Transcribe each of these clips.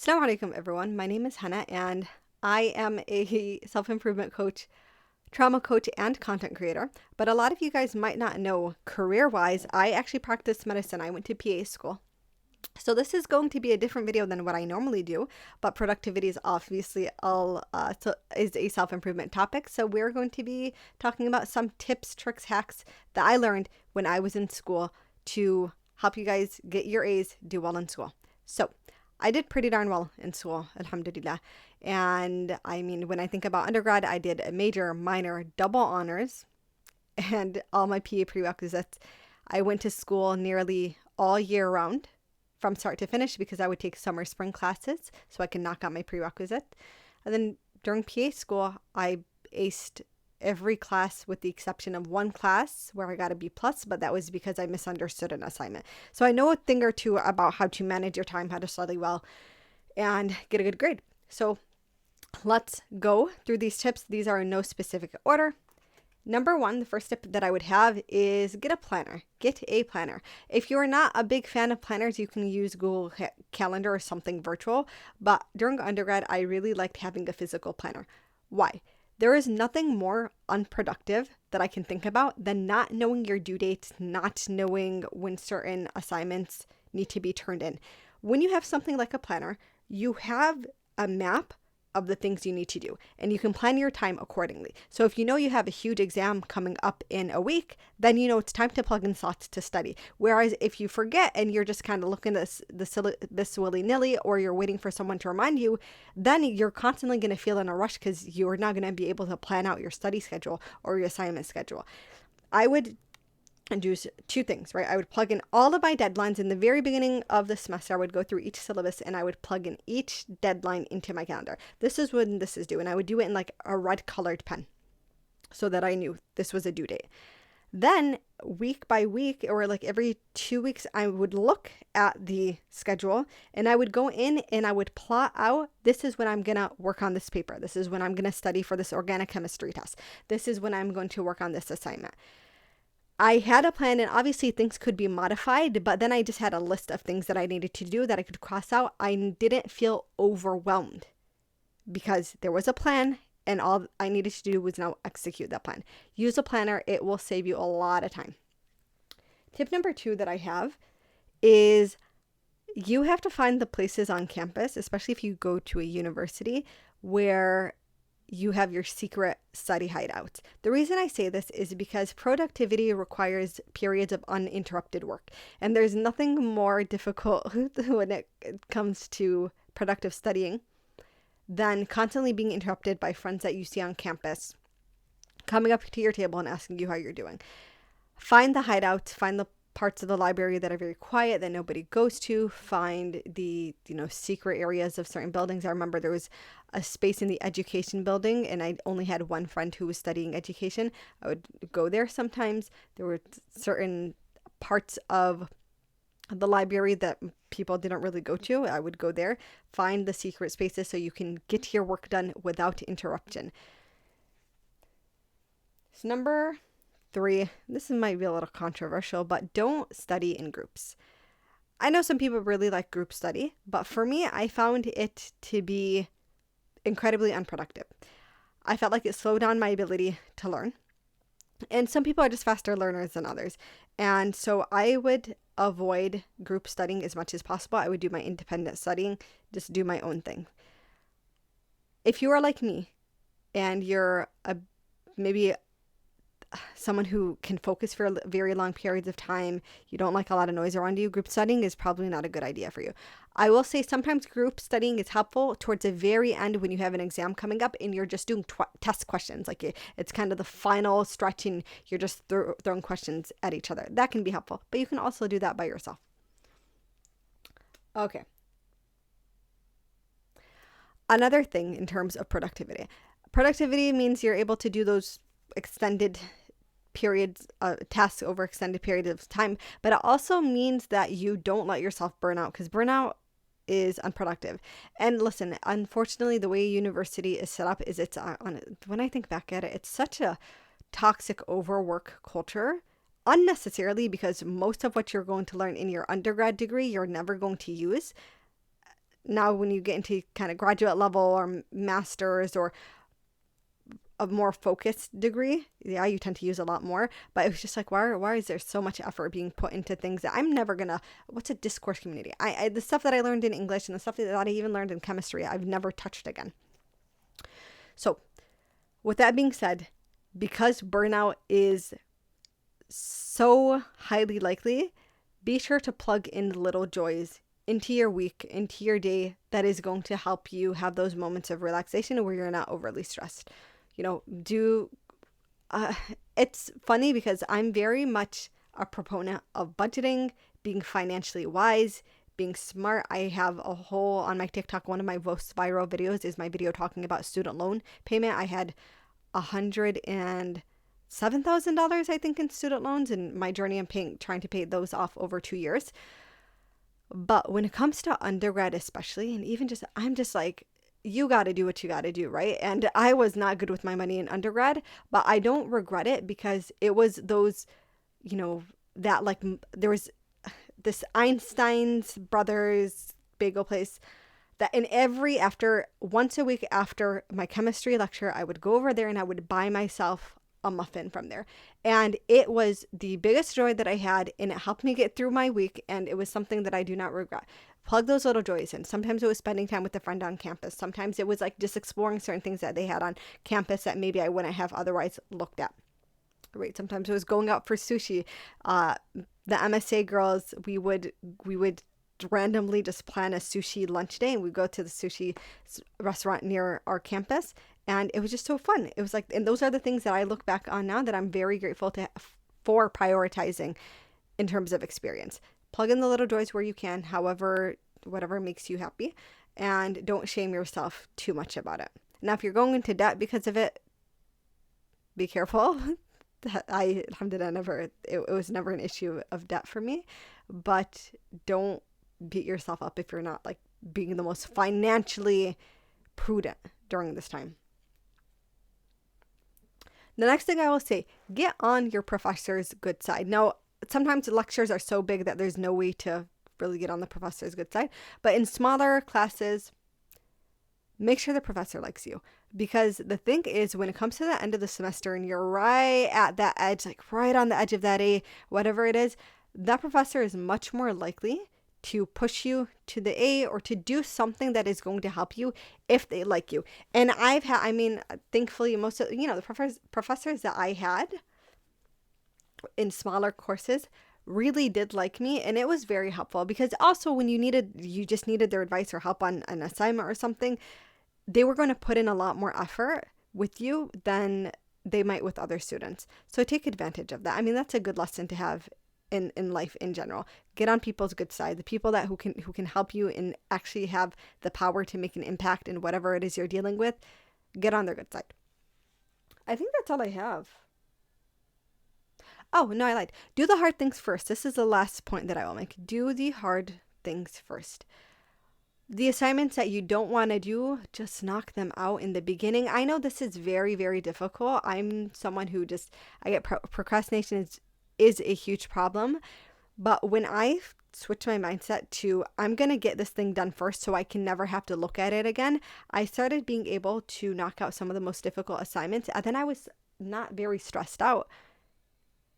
Assalamu alaikum everyone. My name is Hannah and I am a self-improvement coach, trauma coach, and content creator. But a lot of you guys might not know career-wise, I actually practice medicine. I went to PA school. So this is going to be a different video than what I normally do, but productivity is obviously is a self-improvement topic. So we're going to be talking about some tips, tricks, hacks that I learned when I was in school to help you guys get your A's, do well in school. So I did pretty darn well in school, alhamdulillah. And I mean, when I think about undergrad, I did a major, minor, double honors, and all my PA prerequisites. I went to school nearly all year round from start to finish because I would take summer, spring classes so I can knock out my prerequisite. And then during PA school, I aced every class with the exception of one class where I got a B plus, but that was because I misunderstood an assignment. So I know a thing or two about how to manage your time, how to study well, and get a good grade. So let's go through these tips. These are in no specific order. Number one, the first tip that I would have is get a planner. Get a planner. If you're not a big fan of planners, you can use Google Calendar or something virtual. But during undergrad, I really liked having a physical planner. Why? There is nothing more unproductive that I can think about than not knowing your due dates, not knowing when certain assignments need to be turned in. When you have something like a planner, you have a map of the things you need to do, and you can plan your time accordingly. So if you know you have a huge exam coming up in a week, then you know it's time to plug in slots to study. Whereas if you forget and you're just kind of looking at this willy-nilly, or you're waiting for someone to remind you, then you're constantly going to feel in a rush because you're not going to be able to plan out your study schedule or your assignment schedule. I would do two things, right? I would plug in all of my deadlines in the very beginning of the semester. I would go through each syllabus and I would plug in each deadline into my calendar. This is when this is due, and I would do it in like a red colored pen so that I knew this was a due date. Then week by week, or like every 2 weeks, I would look at the schedule and I would go in and I would plot out, this is when I'm going to work on this paper. This is when I'm going to study for this organic chemistry test. This is when I'm going to work on this assignment. I had a plan, and obviously things could be modified, but then I just had a list of things that I needed to do that I could cross out. I didn't feel overwhelmed because there was a plan, and all I needed to do was now execute that plan. Use a planner. It will save you a lot of time. Tip number 2 that I have is you have to find the places on campus, especially if you go to a university, where you have your secret study hideouts. The reason I say this is because productivity requires periods of uninterrupted work. And there's nothing more difficult when it comes to productive studying than constantly being interrupted by friends that you see on campus coming up to your table and asking you how you're doing. Find the hideouts, find the parts of the library that are very quiet that nobody goes to. Find the secret areas of certain buildings. I remember there was a space in the education building, and I only had one friend who was studying education. I would go there sometimes. There were certain parts of the library that people didn't really go to. I would go there, find the secret spaces so you can get your work done without interruption. So number 3, this might be a little controversial, but don't study in groups. I know some people really like group study, but for me, I found it to be incredibly unproductive. I felt like it slowed down my ability to learn. And some people are just faster learners than others. And so I would avoid group studying as much as possible. I would do my independent studying, just do my own thing. If you are like me and you're maybe someone who can focus for very long periods of time, you don't like a lot of noise around you, group studying is probably not a good idea for you. I will say sometimes group studying is helpful towards the very end when you have an exam coming up and you're just doing test questions. Like it's kind of the final stretch and you're just throwing questions at each other. That can be helpful, but you can also do that by yourself. Okay. Another thing in terms of productivity. Productivity means you're able to do those extended periods, tasks over extended periods of time, but it also means that you don't let yourself burn out, because burnout is unproductive. And listen, unfortunately, the way university is set up is when I think back at it, it's such a toxic overwork culture, unnecessarily, because most of what you're going to learn in your undergrad degree, you're never going to use. now when you get into kind of graduate level or master's or a more focused degree, yeah, you tend to use a lot more. But it was just like, why is there so much effort being put into things that I'm never gonna? What's a discourse community? The stuff that I learned in English and the stuff that I even learned in chemistry, I've never touched again. So, with that being said, because burnout is so highly likely, be sure to plug in the little joys into your week, into your day, that is going to help you have those moments of relaxation where you're not overly stressed. It's funny because I'm very much a proponent of budgeting, being financially wise, being smart. I have a whole, on my TikTok, one of my most viral videos is my video talking about student loan payment. I had $107,000, I think, in student loans, and my journey in trying to pay those off over 2 years. But when it comes to undergrad especially, and even just, I'm just like, you got to do what you got to do, right? And I was not good with my money in undergrad, but I don't regret it because it was those, that like there was this Einstein's brothers bagel place that once a week after my chemistry lecture, I would go over there and I would buy myself a muffin from there. And it was the biggest joy that I had, and it helped me get through my week, and it was something that I do not regret. Plug those little joys in. Sometimes it was spending time with a friend on campus. Sometimes it was like just exploring certain things that they had on campus that maybe I wouldn't have otherwise looked at. Right. Sometimes it was going out for sushi. The MSA girls, we would randomly just plan a sushi lunch day, and we'd go to the sushi restaurant near our campus. And it was just so fun. It was like, and those are the things that I look back on now that I'm very grateful for prioritizing in terms of experience. Plug in the little joys where you can, however, whatever makes you happy, and don't shame yourself too much about it. Now, if you're going into debt because of it, be careful. Alhamdulillah, it was never an issue of debt for me, but don't beat yourself up if you're not like being the most financially prudent during this time. The next thing I will say, get on your professor's good side. Now, sometimes lectures are so big that there's no way to really get on the professor's good side. But in smaller classes, make sure the professor likes you. Because the thing is, when it comes to the end of the semester and you're right at that edge, like right on the edge of that A, whatever it is, that professor is much more likely to push you to the A or to do something that is going to help you if they like you. And thankfully, most of, the professors that I had in smaller courses really did like me, and it was very helpful because also when you just needed their advice or help on an assignment or something, they were going to put in a lot more effort with you than they might with other students. So take advantage of that. That's a good lesson to have in life in general. Get on people's good side, the people who can help you and actually have the power to make an impact in whatever it is you're dealing with. Get on their good side. I think that's all I have. Oh, no, I lied. Do the hard things first. This is the last point that I will make. Do the hard things first. The assignments that you don't want to do, just knock them out in the beginning. I know this is very, very difficult. I'm someone who procrastination is a huge problem. But when I switched my mindset to, I'm going to get this thing done first so I can never have to look at it again, I started being able to knock out some of the most difficult assignments. And then I was not very stressed out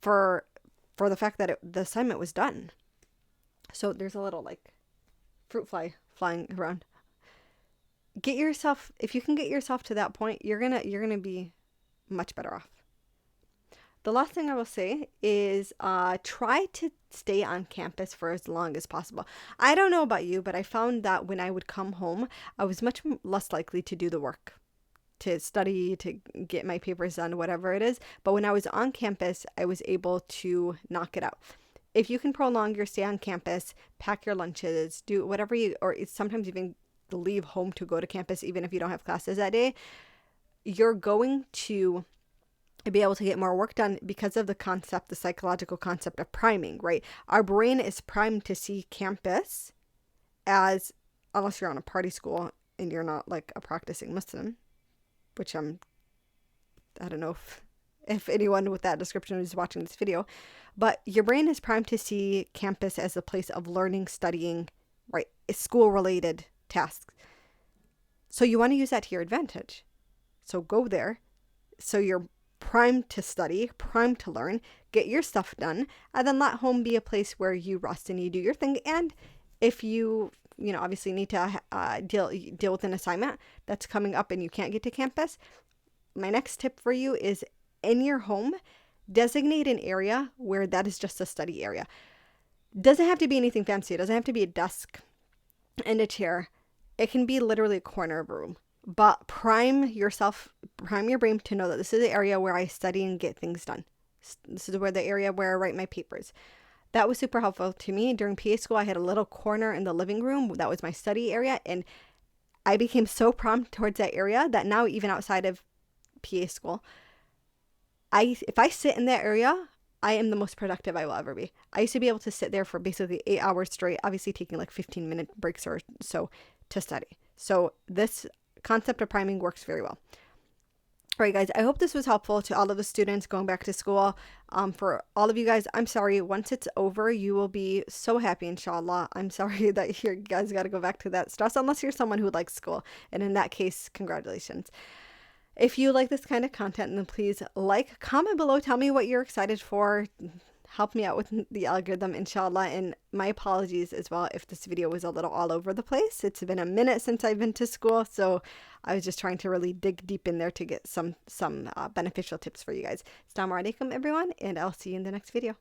for the fact that the assignment was done. So there's a little like fruit fly flying around. If you can get yourself to that point, you're gonna be much better off. The last thing I will say is try to stay on campus for as long as possible. I don't know about you, but I found that when I would come home, I was much less likely to do the work, to study, to get my papers done, whatever it is. But when I was on campus, I was able to knock it out. If you can prolong your stay on campus, pack your lunches, do whatever or sometimes even leave home to go to campus, even if you don't have classes that day, you're going to be able to get more work done because of the psychological concept of priming, right? Our brain is primed to see campus as, unless you're on a party school and you're not like a practicing Muslim, which I don't know if anyone with that description is watching this video, but your brain is primed to see campus as a place of learning, studying, right? School related tasks. So you want to use that to your advantage. So go there. So you're primed to study, primed to learn, get your stuff done, and then let home be a place where you rest and you do your thing. And if you obviously need to deal with an assignment that's coming up and you can't get to campus, my next tip for you is in your home, designate an area where that is just a study area. Doesn't have to be anything fancy. It doesn't have to be a desk and a chair. It can be literally a corner of a room. But prime your brain to know that this is the area where I study and get things done. This is the area where I write my papers. That was super helpful to me. During PA school, I had a little corner in the living room. That was my study area. And I became so prompt towards that area that now, even outside of PA school, if I sit in that area, I am the most productive I will ever be. I used to be able to sit there for basically 8 hours straight, obviously taking like 15-minute breaks or so to study. So this concept of priming works very well. All right, guys, I hope this was helpful to all of the students going back to school. For all of you guys, I'm sorry. Once it's over, you will be so happy, inshallah. I'm sorry that you guys got to go back to that stress, unless you're someone who likes school. And in that case, congratulations. If you like this kind of content, then please comment below. Tell me what you're excited for. Help me out with the algorithm, inshallah. And my apologies as well if this video was a little all over the place. It's been a minute since I've been to school, so I was just trying to really dig deep in there to get some beneficial tips for you guys. Assalamu alaikum, everyone, and I'll see you in the next video.